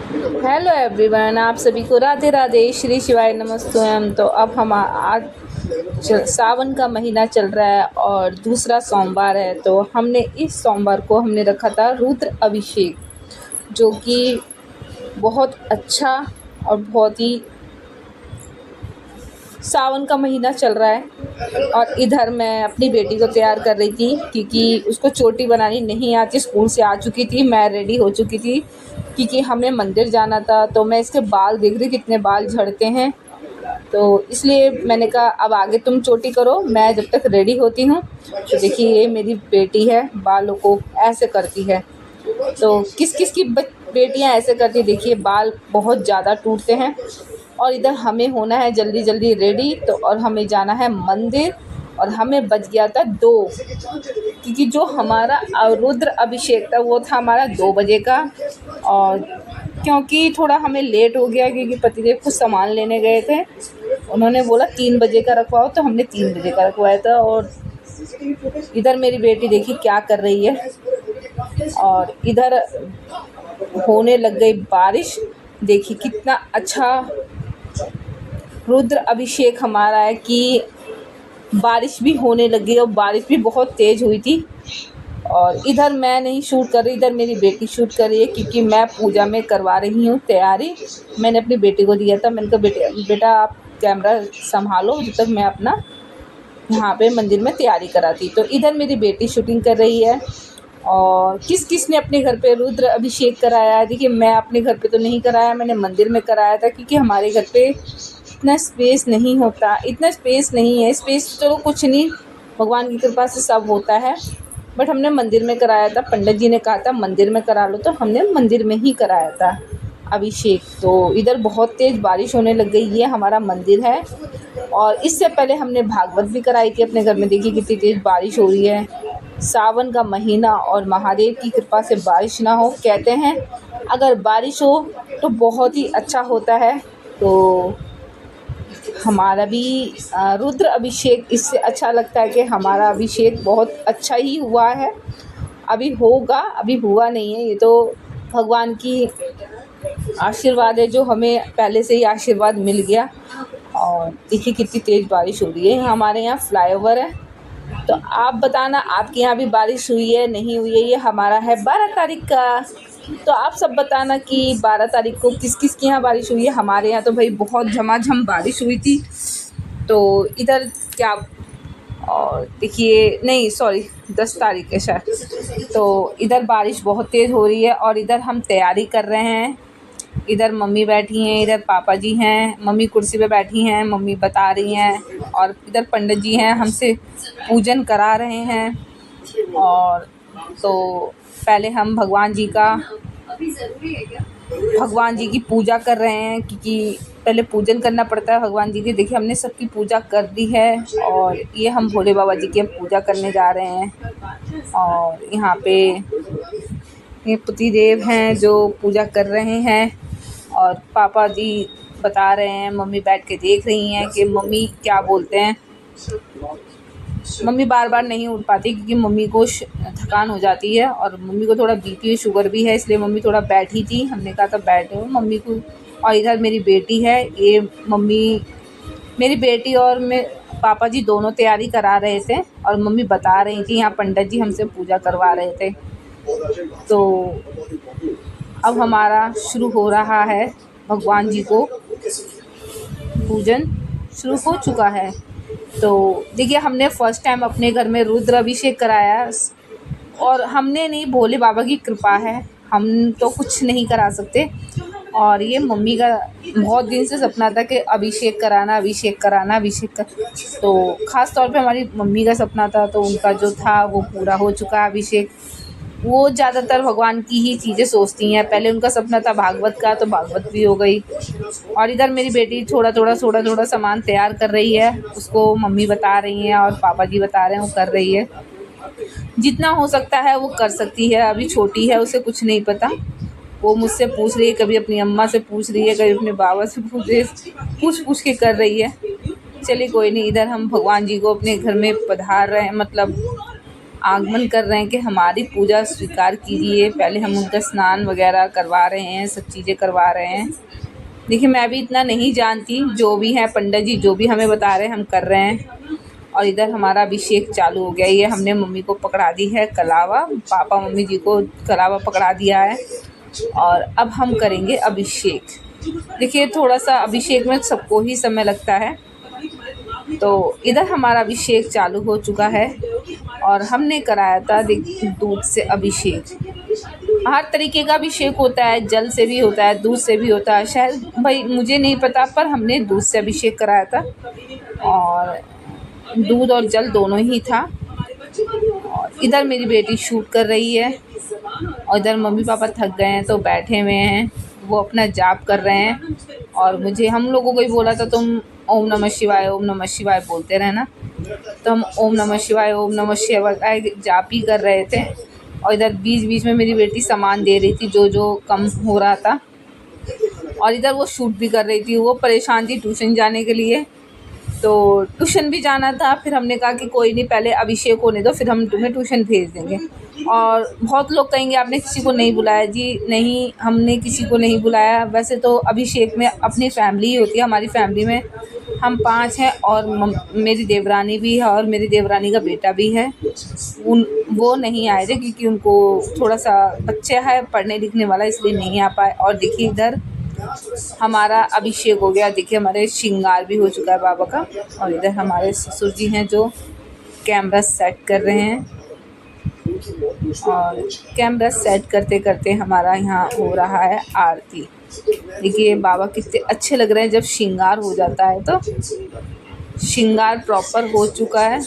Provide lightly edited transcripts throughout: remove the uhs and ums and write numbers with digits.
Hello everyone, आप सभी को राधे राधे, श्री शिवाय नमस्तुभ्यं। तो अब हम आज सावन का महीना चल रहा है और दूसरा सोमवार है। तो हमने इस सोमवार को हमने रखा था रुद्र अभिषेक, जो कि बहुत अच्छा और बहुत ही सावन का महीना चल रहा है। और इधर मैं अपनी बेटी को तैयार कर रही थी क्योंकि उसको चोटी बनानी नहीं आती। स्कूल से आ चुकी थी, मैं रेडी हो चुकी थी क्योंकि हमें मंदिर जाना था। तो मैं इसके बाल देख रही, कितने बाल झड़ते हैं। तो इसलिए मैंने कहा अब आगे तुम चोटी करो, मैं जब तक रेडी होती हूँ। तो देखिए, ये मेरी बेटी है, बालों को ऐसे करती है। तो किस किस की बेटियां ऐसे करती, देखिए बाल बहुत ज़्यादा टूटते हैं। और इधर हमें होना है जल्दी जल्दी रेडी, तो और हमें जाना है मंदिर। और हमें बज गया था 2, क्योंकि जो हमारा रुद्र अभिषेक था वो था हमारा 2 बजे का। और क्योंकि थोड़ा हमें लेट हो गया क्योंकि पतिदेव कुछ सामान लेने गए थे, उन्होंने बोला 3 बजे का रखवाओ, तो हमने 3 बजे का रखवाया था। और इधर मेरी बेटी देखी क्या कर रही है। और इधर होने लग गई बारिश। देखिए कितना अच्छा रुद्र अभिषेक हमारा है कि बारिश भी होने लगी और बारिश भी बहुत तेज़ हुई थी। और इधर मैं नहीं शूट कर रही, इधर मेरी बेटी शूट कर रही है क्योंकि मैं पूजा में करवा रही हूँ तैयारी। मैंने अपनी बेटी को दिया था, मैंने कहा बेटा आप कैमरा संभालो जब तक मैं अपना यहाँ पे मंदिर में तैयारी कराती। तो इधर मेरी बेटी शूटिंग कर रही है। और किस किस ने अपने घर पे रुद्र अभिषेक कराया है, देखिए मैं अपने घर पे तो नहीं कराया, मैंने मंदिर में कराया था क्योंकि हमारे घर पे इतना स्पेस नहीं होता, इतना स्पेस नहीं है। स्पेस चलो कुछ नहीं, भगवान की कृपा से सब होता है। बट हमने मंदिर में कराया था, पंडित जी ने कहा था मंदिर में करा लो, तो हमने मंदिर में ही कराया था अभिषेक। तो इधर बहुत तेज़ बारिश होने लग गई, ये हमारा मंदिर है। और इससे पहले हमने भागवत भी कराई थी अपने घर में। देखिए कितनी तेज़ बारिश हो रही है, सावन का महीना और महादेव की कृपा से बारिश ना हो। कहते हैं अगर बारिश हो तो बहुत ही अच्छा होता है। तो हमारा भी रुद्र अभिषेक इससे अच्छा लगता है कि हमारा अभिषेक बहुत अच्छा ही हुआ है। अभी होगा, अभी हुआ नहीं है, ये तो भगवान की आशीर्वाद है जो हमें पहले से ही आशीर्वाद मिल गया। और देखिए कितनी तेज़ बारिश हो रही है, हमारे यहाँ फ्लाईओवर है। तो आप बताना आपके यहाँ भी बारिश हुई है नहीं हुई है। ये हमारा है 12 तारीख का। तो आप सब बताना कि 12 तारीख को किस किस के यहाँ बारिश हुई है। हमारे यहाँ तो भाई बहुत झमाझम बारिश हुई थी। तो इधर क्या, और देखिए नहीं सॉरी 10 तारीख है शायद। तो इधर बारिश बहुत तेज़ हो रही है और इधर हम तैयारी कर रहे हैं। इधर मम्मी बैठी हैं, इधर पापा जी हैं, मम्मी कुर्सी पे बैठी हैं, मम्मी बता रही हैं। और इधर पंडित जी हैं, हमसे पूजन करा रहे हैं। और तो पहले हम भगवान जी की पूजा कर रहे हैं क्योंकि पहले पूजन करना पड़ता है भगवान जी की। देखिए हमने सबकी पूजा कर दी है और ये हम भोले बाबा जी की पूजा करने जा रहे हैं। और यहाँ पे ये पतिदेव हैं जो पूजा कर रहे हैं। और पापा जी बता रहे हैं, मम्मी बैठ के देख रही हैं कि मम्मी क्या बोलते हैं। मम्मी बार बार नहीं उठ पाती क्योंकि मम्मी को थकान हो जाती है और मम्मी को थोड़ा बीपी शुगर भी है, इसलिए मम्मी थोड़ा बैठी थी। हमने कहा था बैठो मम्मी को। और इधर मेरी बेटी है, ये मम्मी मेरी बेटी और मैं पापा जी दोनों तैयारी करा रहे थे और मम्मी बता रही थी, यहाँ पंडित जी हमसे पूजा करवा रहे थे। तो अब हमारा शुरू हो रहा है, भगवान जी को पूजन शुरू हो चुका है। तो देखिए हमने फ़र्स्ट टाइम अपने घर में रुद्र अभिषेक कराया। और हमने नहीं, भोले बाबा की कृपा है, हम तो कुछ नहीं करा सकते। और ये मम्मी का बहुत दिन से सपना था कि अभिषेक कराना, अभिषेक कराना, अभिषेक कर। तो ख़ास तौर पे हमारी मम्मी का सपना था, तो उनका जो था वो पूरा हो चुका है अभिषेक। वो ज़्यादातर भगवान की ही चीज़ें सोचती हैं। पहले उनका सपना था भागवत का, तो भागवत भी हो गई। और इधर मेरी बेटी थोड़ा सामान तैयार कर रही है, उसको मम्मी बता रही हैं और पापा जी बता रहे हैं, वो कर रही है। जितना हो सकता है वो कर सकती है, अभी छोटी है, उसे कुछ नहीं पता। वो मुझसे पूछ रही है, कभी अपनी अम्मा से पूछ रही है, कभी अपने बाबा से पूछ रही है, पूछ के कर रही है। चलिए कोई नहीं। इधर हम भगवान जी को अपने घर में पधार रहे हैं, मतलब आगमन कर रहे हैं कि हमारी पूजा स्वीकार कीजिए। पहले हम उनका स्नान वगैरह करवा रहे हैं, सब चीज़ें करवा रहे हैं। देखिए मैं भी इतना नहीं जानती, जो भी है पंडित जी जो भी हमें बता रहे हैं हम कर रहे हैं। और इधर हमारा अभिषेक चालू हो गया। ये हमने मम्मी को पकड़ा दी है कलावा, पापा मम्मी जी को कलावा पकड़ा दिया है और अब हम करेंगे अभिषेक। देखिए थोड़ा सा अभिषेक में सबको ही समय लगता है। तो इधर हमारा अभिषेक चालू हो चुका है और हमने कराया था दूध से अभिषेक। हर तरीके का अभिषेक होता है, जल से भी होता है, दूध से भी होता है, शायद भाई मुझे नहीं पता, पर हमने दूध से अभिषेक कराया था और दूध और जल दोनों ही था। और इधर मेरी बेटी शूट कर रही है और इधर मम्मी पापा थक गए हैं तो बैठे हुए हैं, वो अपना जाप कर रहे हैं। और मुझे हम लोगों को ही बोला था तुम ओम नमः शिवाय ओम नमः शिवाय बोलते रहना, तो हम ओम नमः शिवाय जाप ही कर रहे थे। और इधर बीच बीच में मेरी बेटी सामान दे रही थी जो जो कम हो रहा था और इधर वो शूट भी कर रही थी। वो परेशान थी ट्यूशन जाने के लिए, तो ट्यूशन भी जाना था। फिर हमने कहा कि कोई नहीं, पहले अभिषेक होने दो फिर हम तुम्हें ट्यूशन भेज देंगे। और बहुत लोग कहेंगे आपने किसी को नहीं बुलाया। जी नहीं, हमने किसी को नहीं बुलाया। वैसे तो अभिषेक में अपनी फैमिली ही होती है। हमारी फैमिली में हम 5 हैं और मेरी देवरानी भी है और मेरी देवरानी का बेटा भी है। वो नहीं आए थे क्योंकि उनको थोड़ा सा बच्चा है पढ़ने लिखने वाला, इसलिए नहीं आ पाए। और देखिए इधर हमारा अभिषेक हो गया। देखिए हमारे श्रृंगार भी हो चुका है बाबा का। और इधर हमारे ससुर जी हैं जो कैमरा सेट कर रहे हैं और कैमरा सेट करते करते हमारा यहाँ हो रहा है आरती। देखिए बाबा कितने अच्छे लग रहे हैं जब श्रृंगार हो जाता है। तो श्रृंगार प्रॉपर हो चुका है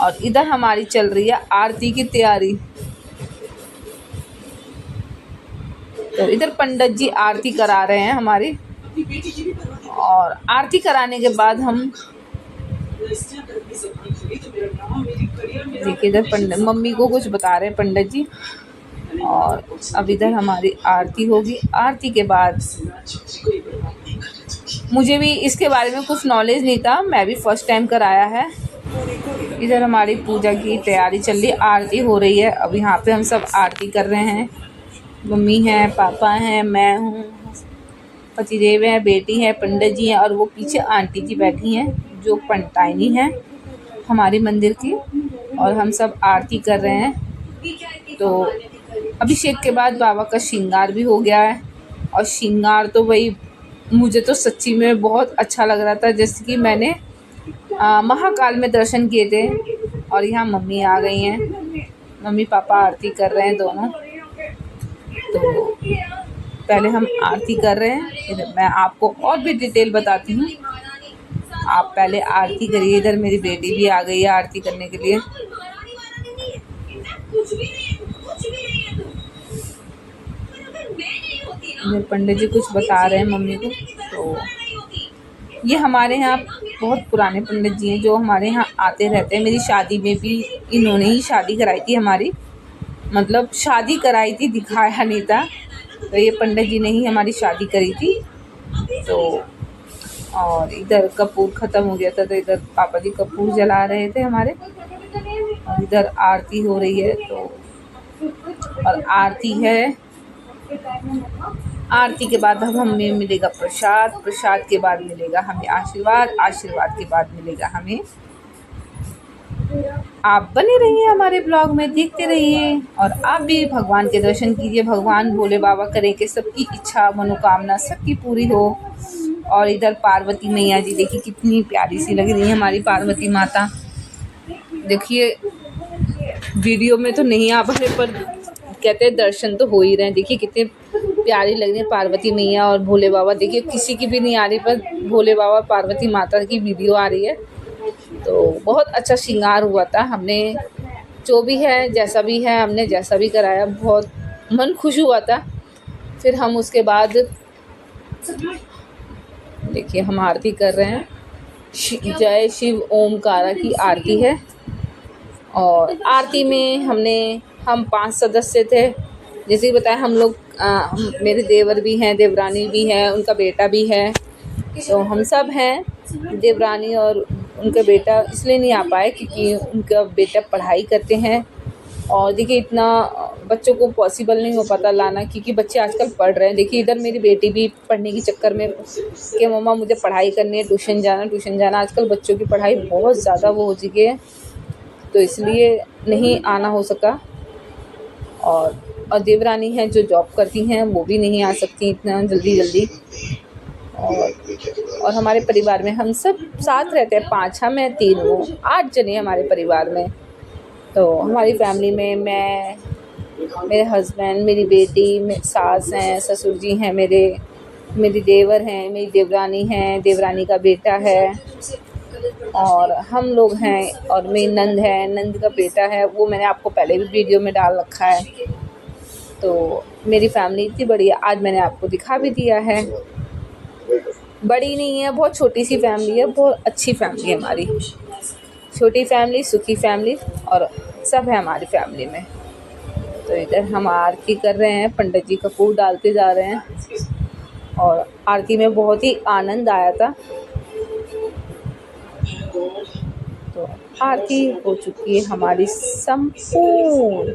और इधर हमारी चल रही है आरती की तैयारी। तो इधर पंडित जी आरती करा रहे हैं हमारी और आरती कराने के बाद हम देखिए इधर पंडित मम्मी को कुछ बता रहे हैं पंडित जी। और अब इधर हमारी आरती होगी। आरती के बाद मुझे भी इसके बारे में कुछ नॉलेज नहीं था, मैं भी फर्स्ट टाइम कराया है। इधर हमारी पूजा की तैयारी चल रही है, आरती हो रही है। अब यहाँ पे हम सब आरती कर रहे हैं। मम्मी हैं, पापा हैं, मैं हूँ, पतिदेव हैं, बेटी है, पंडित जी हैं और वो पीछे आंटी जी बैठी हैं जो पंटाइनी हैं हमारी मंदिर की। और हम सब आरती कर रहे हैं। तो अभिषेक के बाद बाबा का श्रृंगार भी हो गया है। और श्रृंगार तो भाई मुझे तो सच्ची में बहुत अच्छा लग रहा था, जैसे कि मैंने महाकाल में दर्शन किए थे। और यहाँ मम्मी आ गई हैं, मम्मी पापा आरती कर रहे हैं दोनों। तो पहले हम आरती कर रहे हैं। इधर मैं आपको और भी डिटेल बताती हूँ, आप पहले आरती करिए। इधर मेरी बेटी भी आ गई है आरती करने के लिए। इधर पंडित जी कुछ बता रहे हैं मम्मी को। तो ये हमारे यहाँ बहुत पुराने पंडित जी हैं जो हमारे यहाँ आते रहते हैं। मेरी शादी में भी इन्होंने ही शादी कराई थी हमारी, मतलब शादी कराई थी, दिखाया नहीं था। तो ये पंडित जी ने ही हमारी शादी करी थी। तो और इधर कपूर ख़त्म हो गया था तो इधर पापा जी कपूर जला रहे थे हमारे। और इधर आरती हो रही है। तो और आरती है, आरती के बाद अब हमें मिलेगा प्रसाद, प्रसाद के बाद मिलेगा हमें आशीर्वाद, आशीर्वाद के बाद मिलेगा हमें। आप बने रहिए हमारे ब्लॉग में, देखते रहिए और आप भी भगवान के दर्शन कीजिए। भगवान भोले बाबा करें कि सबकी इच्छा मनोकामना सबकी पूरी हो। और इधर पार्वती मैया जी देखिए कितनी प्यारी सी लग रही है हमारी पार्वती माता। देखिए वीडियो में तो नहीं आ पा रहे पर कहते हैं दर्शन तो हो ही रहे हैं। देखिए कितने प्यारी लग रही है पार्वती मैया और भोले बाबा। देखिए किसी की भी नहीं आ रही पर भोले बाबा पार्वती माता की वीडियो आ रही है। तो बहुत अच्छा श्रृंगार हुआ था। हमने जो भी है जैसा भी है हमने जैसा भी कराया, बहुत मन खुश हुआ था। फिर हम उसके बाद देखिए हम आरती कर रहे हैं। जय शिव ओमकारा की आरती है। और आरती में हम 5 सदस्य थे। जैसे कि बताया हम लोग मेरे देवर भी हैं, देवरानी भी है, उनका बेटा भी है। तो हम सब हैं, देवरानी और उनका बेटा इसलिए नहीं आ पाए क्योंकि उनका बेटा पढ़ाई करते हैं। और देखिए इतना बच्चों को पॉसिबल नहीं हो पाता लाना, क्योंकि बच्चे आजकल पढ़ रहे हैं। देखिए इधर मेरी बेटी भी पढ़ने के चक्कर में कि मम्मा मुझे पढ़ाई करनी है, ट्यूशन जाना। आजकल बच्चों की पढ़ाई बहुत ज़्यादा वो हो चुकी है, तो इसलिए नहीं आना हो सका। और देवरानी हैं जो जॉब करती हैं, वो भी नहीं आ सकती इतना जल्दी। और हमारे परिवार में हम सब साथ रहते हैं, 5 हम हैं, 3 वो, 8 जने हमारे परिवार में। तो हमारी फैमिली में मैं, मेरे हस्बैंड, मेरी बेटी, मेरी सास हैं, ससुर जी हैं मेरी देवर हैं, मेरी देवरानी हैं, देवरानी का बेटा है और हम लोग हैं। और मेरी नंद है, नंद का बेटा है, वो मैंने आपको पहले भी वीडियो में डाल रखा है। तो मेरी फैमिली इतनी बड़ी है, आज मैंने आपको दिखा भी दिया है। बड़ी नहीं है, बहुत छोटी सी फैमिली है, बहुत अच्छी फैमिली है हमारी। छोटी फैमिली, सुखी फैमिली, और सब है हमारी फैमिली में। तो इधर हम आरती कर रहे हैं, पंडित जी कपूर डालते जा रहे हैं और आरती में बहुत ही आनंद आया था। तो आरती हो चुकी है हमारी संपूर्ण।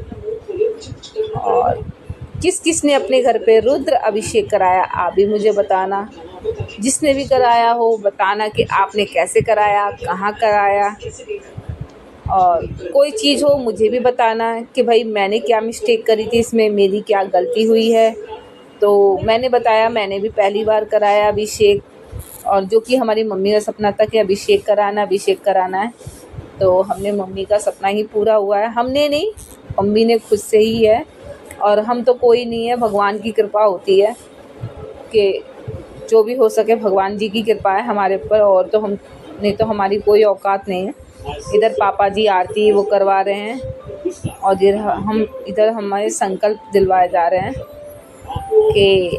और किस किस ने अपने घर पे रुद्र अभिषेक कराया, आप भी मुझे बताना। जिसने भी कराया हो बताना कि आपने कैसे कराया, कहाँ कराया, और कोई चीज़ हो मुझे भी बताना कि भाई मैंने क्या मिस्टेक करी थी, इसमें मेरी क्या गलती हुई है। तो मैंने बताया, मैंने भी पहली बार कराया अभिषेक, और जो कि हमारी मम्मी का सपना था कि अभिषेक कराना है। तो हमने मम्मी का सपना ही पूरा हुआ है। हमने नहीं, मम्मी ने खुद से ही है। और हम तो कोई नहीं है, भगवान की कृपा होती है कि जो भी हो सके भगवान जी की कृपा है हमारे ऊपर, और तो हम नहीं तो हमारी कोई औकात नहीं है। इधर पापा जी आरती वो करवा रहे हैं और इधर हमारे संकल्प दिलवाए जा रहे हैं कि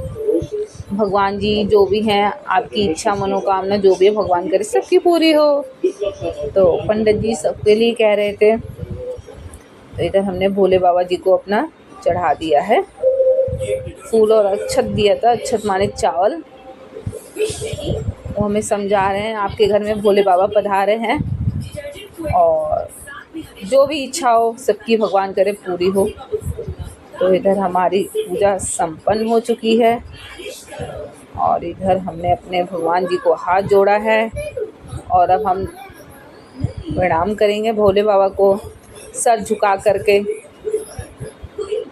भगवान जी जो भी हैं, आपकी इच्छा मनोकामना जो भी है भगवान करे सबकी पूरी हो। तो पंडित जी सबके लिए कह रहे थे। तो इधर हमने भोले बाबा जी को अपना चढ़ा दिया है, फूल और अक्षत दिया था। अक्षत माने चावल। तो हमें समझा रहे हैं आपके घर में भोले बाबा पधारे हैं और जो भी इच्छा हो सबकी भगवान करे पूरी हो। तो इधर हमारी पूजा संपन्न हो चुकी है और इधर हमने अपने भगवान जी को हाथ जोड़ा है और अब हम प्रणाम करेंगे भोले बाबा को सर झुका करके।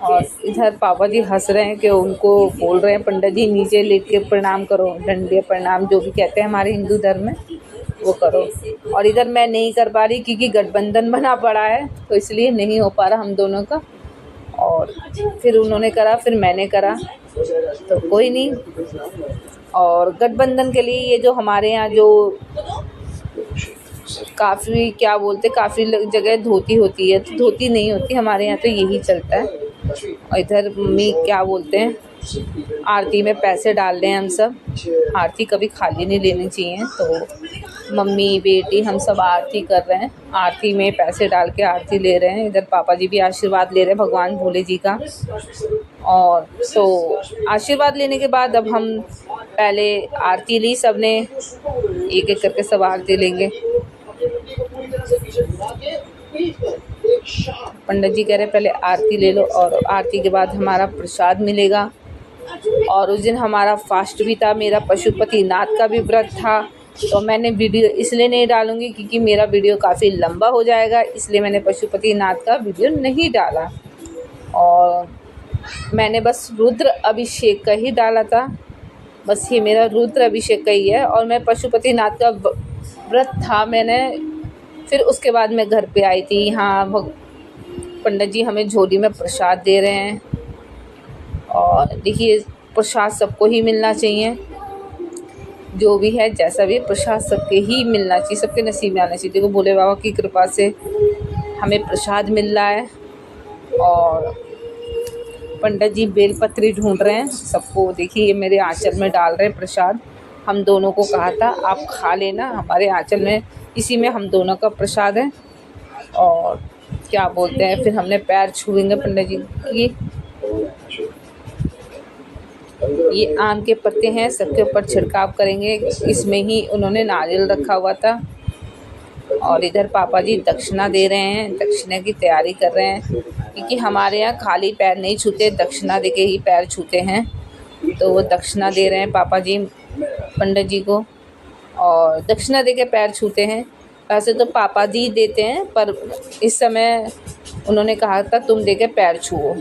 और इधर पापा जी हंस रहे हैं कि उनको बोल रहे हैं पंडित जी नीचे लेट के प्रणाम करो, दंडे प्रणाम जो भी कहते हैं हमारे हिंदू धर्म में वो करो। और इधर मैं नहीं कर पा रही क्योंकि गठबंधन बना पड़ा है, तो इसलिए नहीं हो पा रहा हम दोनों का। और फिर उन्होंने करा, फिर मैंने करा, तो कोई नहीं। और गठबंधन के लिए ये जो हमारे यहाँ जो काफ़ी क्या बोलते, काफ़ी जगह धोती होती है, तो धोती नहीं होती हमारे यहाँ, तो यही चलता है। और इधर मम्मी क्या बोलते हैं, आरती में पैसे डाल रहे हैं हम सब। आरती कभी खाली नहीं लेनी चाहिए, तो मम्मी बेटी हम सब आरती कर रहे हैं, आरती में पैसे डाल के आरती ले रहे हैं। इधर पापा जी भी आशीर्वाद ले रहे हैं भगवान भोले जी का। और तो आशीर्वाद लेने के बाद अब हम पहले आरती ली, सब ने एक एक करके सब आरती लेंगे। पंडित जी कह रहे पहले आरती ले लो और आरती के बाद हमारा प्रसाद मिलेगा। और उस दिन हमारा फास्ट भी था, मेरा पशुपतिनाथ का भी व्रत था। तो मैंने वीडियो इसलिए नहीं डालूँगी क्योंकि मेरा वीडियो काफ़ी लंबा हो जाएगा, इसलिए मैंने पशुपतिनाथ का वीडियो नहीं डाला। और मैंने बस रुद्र अभिषेक का ही डाला था, बस ये मेरा रुद्र अभिषेक का ही है। और मैं पशुपतिनाथ का व्रत था मैंने, फिर उसके बाद मैं घर पे आई थी। यहाँ पंडित जी हमें झोली में प्रसाद दे रहे हैं। और देखिए प्रसाद सबको ही मिलना चाहिए, जो भी है जैसा भी प्रसाद सबके ही मिलना चाहिए, सबके नसीब में आना चाहिए। देखो भोले बाबा की कृपा से हमें प्रसाद मिल रहा है। और पंडित जी बेलपत्री ढूंढ रहे हैं सबको, देखिए ये मेरे आंचल में डाल रहे हैं प्रसाद। हम दोनों को कहा था आप खा लेना, हमारे आंचल में इसी में हम दोनों का प्रसाद है। और क्या बोलते हैं, फिर हमने पैर छुएंगे पंडित जी की। ये आम के पत्ते हैं, सबके ऊपर छिड़काव करेंगे। इसमें ही उन्होंने नारियल रखा हुआ था और इधर पापा जी दक्षिणा दे रहे हैं, दक्षिणा की तैयारी कर रहे हैं, क्योंकि हमारे यहाँ खाली पैर नहीं छूते, दक्षिणा दे के ही पैर छूते हैं। तो वो दक्षिणा दे रहे हैं पापा जी पंडित जी को, और दक्षिणा दे के पैर छूते हैं। वैसे तो पापा जी देते हैं, पर इस समय उन्होंने कहा था तुम दे के पैर छुओ,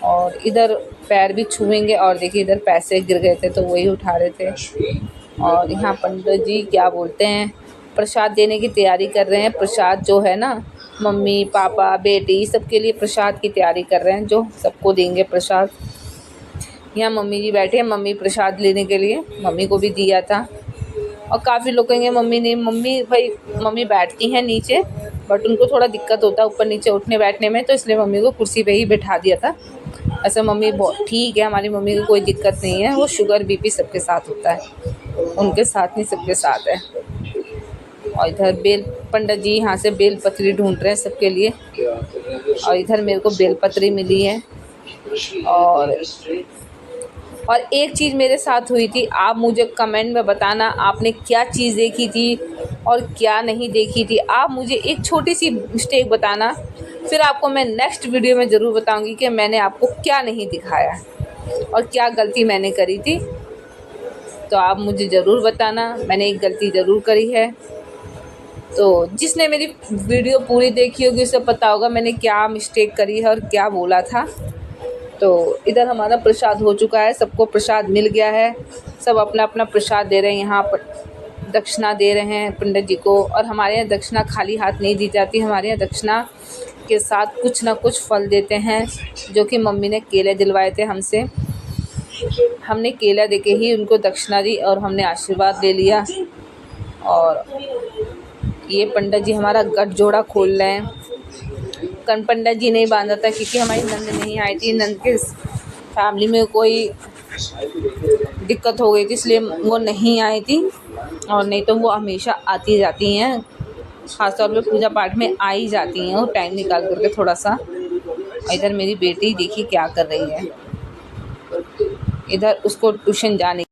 और इधर पैर भी छुएंगे। और देखिए इधर पैसे गिर गए थे तो वही उठा रहे थे। और यहाँ पंडित जी क्या बोलते हैं, प्रसाद देने की तैयारी कर रहे हैं। प्रसाद जो है ना, मम्मी पापा बेटी सबके लिए प्रसाद की तैयारी कर रहे हैं, जो सबको देंगे प्रसाद। यहाँ मम्मी जी बैठे हैं, मम्मी प्रसाद लेने के लिए, मम्मी को भी दिया था। और काफ़ी लोग कहेंगे मम्मी नहीं, मम्मी भाई मम्मी बैठती हैं नीचे, बट उनको थोड़ा दिक्कत होता है ऊपर नीचे उठने बैठने में, तो इसलिए मम्मी को कुर्सी पे ही बैठा दिया था। ऐसा मम्मी बहुत ठीक है, हमारी मम्मी को कोई दिक्कत नहीं है। वो शुगर बीपी सबके साथ होता है, उनके साथ नहीं सबके साथ है। और इधर पंडित जी यहाँ से बेलपत्री ढूंढ रहे हैं सबके लिए, और इधर मेरे को बेलपत्री मिली है। और एक चीज़ मेरे साथ हुई थी, आप मुझे कमेंट में बताना आपने क्या चीज़ देखी थी और क्या नहीं देखी थी। आप मुझे एक छोटी सी मिस्टेक बताना, फिर आपको मैं नेक्स्ट वीडियो में ज़रूर बताऊंगी कि मैंने आपको क्या नहीं दिखाया और क्या गलती मैंने करी थी। तो आप मुझे ज़रूर बताना, मैंने एक गलती ज़रूर करी है। तो जिसने मेरी वीडियो पूरी देखी होगी उसे पता होगा मैंने क्या मिस्टेक करी है और क्या बोला था। तो इधर हमारा प्रसाद हो चुका है, सबको प्रसाद मिल गया है, सब अपना अपना प्रसाद दे रहे हैं। यहाँ पर दक्षिणा दे रहे हैं पंडित जी को। और हमारे यहाँ दक्षिणा खाली हाथ नहीं दी जाती, हमारे यहाँ दक्षिणा के साथ कुछ ना कुछ फल देते हैं, जो कि मम्मी ने केले दिलवाए थे हमसे। हमने केला दे के ही उनको दक्षिणा दी और हमने आशीर्वाद ले लिया। और ये पंडित जी हमारा गठजोड़ा खोल रहे हैं। कन पंडित जी नहीं बांधा था क्योंकि हमारी नंद नहीं आई थी, नंद के फैमिली में कोई दिक्कत हो गई थी, इसलिए वो नहीं आई थी। और नहीं तो वो हमेशा आती जाती हैं, ख़ासतौर पे पूजा पाठ में आ ही जाती हैं वो टाइम निकाल करके थोड़ा सा। इधर मेरी बेटी देखिए क्या कर रही है, इधर उसको ट्यूशन जाने